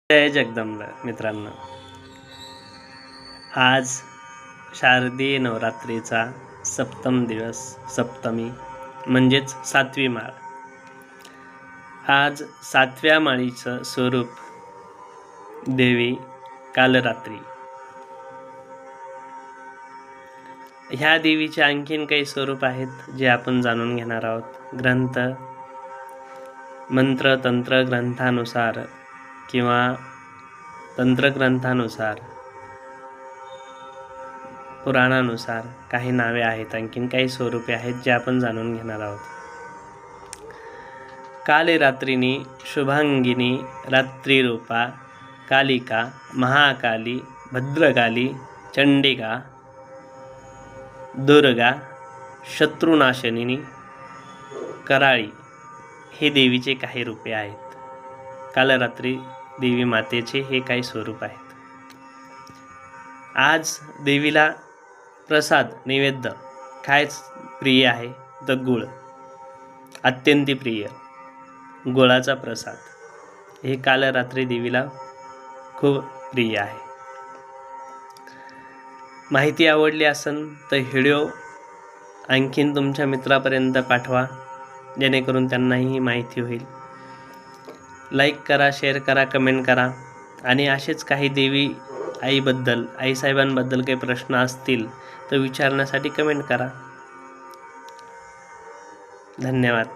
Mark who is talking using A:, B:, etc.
A: जय जगदंबा मित्रांनो, आज शारदीय नवरात्रीचा सप्तम दिवस, सप्तमी म्हणजेच 7वी माळ. आज 7व्या माळीचं स्वरूप देवी कालरात्री. ह्या देवीचे आणखीन काही स्वरूप आहेत जे आपण जाणून घेणार आहोत. ग्रंथ, मंत्र, तंत्र ग्रंथानुसार किंवा तंत्रग्रंथानुसार, पुराणानुसार काही नावे आहेत, आणखीन काही स्वरूपे आहेत जे आपण जाणून घेणार आहोत. कालरात्रिनी शुभांगिनी रात्रिरूपा कालिका महाकाली भद्रकाली चंडिका दुर्गा शत्रुनाशनिनी कराळी हे देवीचे काही रूपे आहेत. कालरात्री देवी मातेचे हे काही स्वरूप आहेत. आज देवीला प्रसाद नैवेद्य काय प्रिय आहे तर गुळ, अत्यंत प्रिय गुळाचा प्रसाद हे कालरात्री देवीला खूप प्रिय आहे. माहिती आवडली असेल तर व्हिडिओ आणखीन तुमच्या मित्रापर्यंत पाठवा, जेणेकरून त्यांनाही ही माहिती होईल. लाईक करा, शेअर करा, कमेंट करा. आणि असेच काही देवी आईबद्दल, आईसाहेबांबद्दल काही प्रश्न असतील तर विचारण्यासाठी कमेंट करा. धन्यवाद.